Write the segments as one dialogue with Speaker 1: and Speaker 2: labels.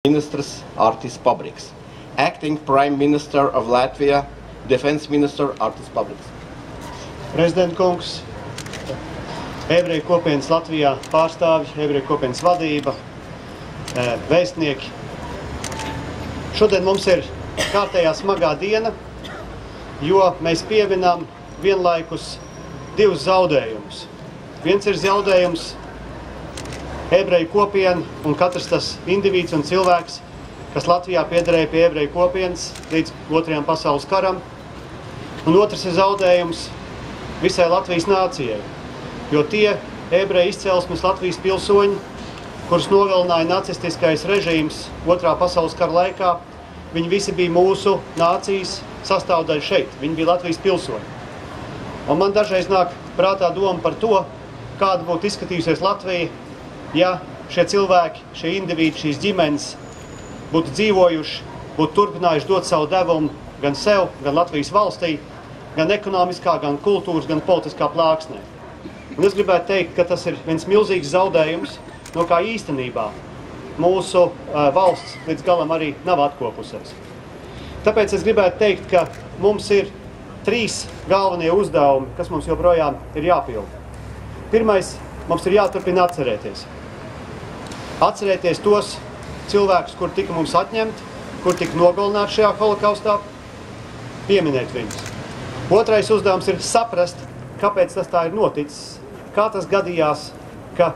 Speaker 1: Ministrs Artis Pabriks. Acting Prime Minister of Latvia, Defense Minister Artis Pabriks.
Speaker 2: Prezident kungs, ebreju kopienas Latvijā pārstāvji, ebreju kopienas vadība, vēstnieki. Šodien mums ir kārtējā smagā diena, jo mēs pieminam vienlaikus divus zaudējumus. Viens ir zaudējums ebreju kopiena un katrs tas indivīds un cilvēks, kas Latvijā piederēja pie ebreju kopienas līdz Otrajam pasaules karam. Un otrs ir zaudējums visai Latvijas nācijai, jo tie ebreju izcelsmes Latvijas pilsoņi, kurus nogalināja nacistiskais režīms Otrā pasaules kara laikā, viņi visi bija mūsu nācijas sastāvdaļa šeit, viņi bija Latvijas pilsoņi. Un man dažreiz nāk prātā doma par to, kāda būtu izskatījusies Latvija, ja šie cilvēki, šie indivīdi, šīs ģimenes būtu dzīvojuši, būtu turpinājuši dot savu devumu gan sev, gan Latvijas valstī, gan ekonomiskā, gan kultūras, gan politiskā plāksnē. Un es gribētu teikt, ka tas ir viens milzīgs zaudējums, no kā īstenībā mūsu valsts līdz galam arī nav atkopusies. Tāpēc es gribētu teikt, ka mums ir trīs galvenie uzdevumi, kas mums joprojām ir jāpilda. Pirmais, mums ir jāturpina atcerēties. Atcerēties tos cilvēkus, kur tika mums atņemti, kur tika nogalināti šajā holokaustā, pieminēt viņus. Otrais uzdevums ir saprast, kāpēc tas tā ir noticis, kā tas gadījās, ka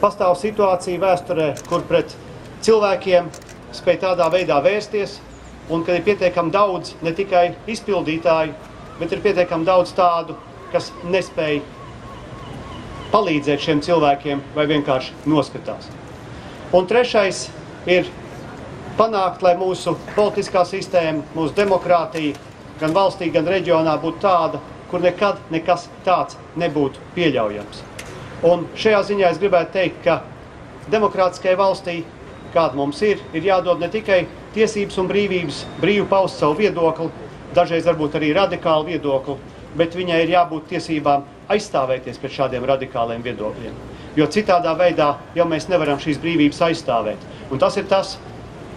Speaker 2: pastāv situācija vēsturē, kur pret cilvēkiem spēj tādā veidā vērsties, un kad ir pietiekami daudz ne tikai izpildītāju, bet ir pietiekami daudz tādu, kas nespēj palīdzēt šiem cilvēkiem vai vienkārši noskatās. Un trešais ir panākt, lai mūsu politiskā sistēma, mūsu demokrātija gan valstī, gan reģionā būtu tāda, kur nekad nekas tāds nebūtu pieļaujams. Un šajā ziņā es gribētu teikt, ka demokrātiskai valstī, kāda mums ir jādod ne tikai tiesības un brīvības, brīvi paust savu viedokli, dažreiz varbūt arī radikālu viedokli, bet viņai ir jābūt tiesībām aizstāvēties pret šādiem radikāliem viedokļiem. Jo citādā veidā jau mēs nevaram šīs brīvības aizstāvēt. Un tas ir tas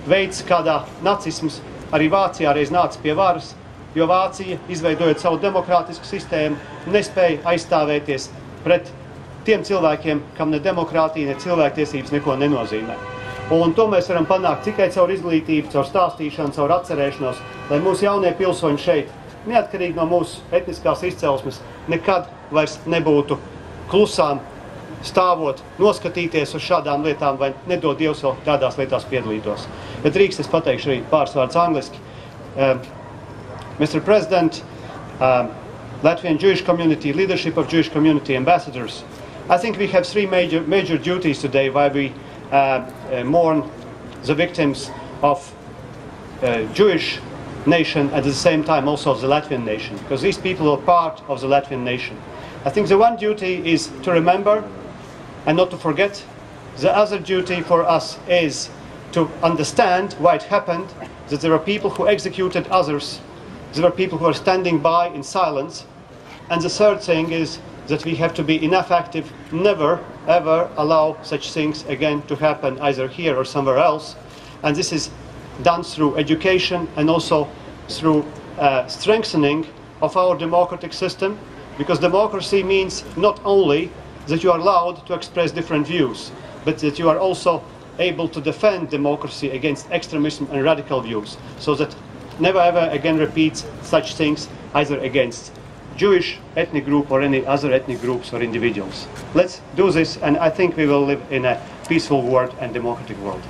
Speaker 2: veids, kādā nacisms arī Vācijā reiz nāca pie varas, jo Vācija, izveidojot savu demokrātisku sistēmu, nespēja aizstāvēties pret tiem cilvēkiem, kam ne demokrātija, ne cilvēktiesības neko nenozīmē. Un to mēs varam panākt tikai caur izglītību, caur stāstīšanu, caur atcerēšanos, lai mūsu jaunie pilsoņi šeit, neatkarīgi no mūsu etniskās izcelsmes, nekad vairs nebūtu klusām stāvot, noskatīties uz šādām lietām vai nedod Dievs vēl tādās lietās piedalītos. Ja drīkst, es pateikšu arī pāris vārdus angliski. Mr. President, Latvian Jewish community, leadership of Jewish community, ambassadors, I think we have three major duties today while we mourn the victims of Jewish nation and at the same time also of the Latvian nation, because these people are part of the Latvian nation. I think the one duty is to remember and not to forget. The other duty for us is to understand why it happened, that there are people who executed others, there are people who are standing by in silence, and the third thing is that we have to be enough active, never ever allow such things again to happen either here or somewhere else, and this is done through education and also through strengthening of our democratic system, because democracy means not only that you are allowed to express different views, but that you are also able to defend democracy against extremism and radical views, so that never ever again repeats such things either against Jewish ethnic group or any other ethnic groups or individuals. Let's do this, and I think we will live in a peaceful world and democratic world.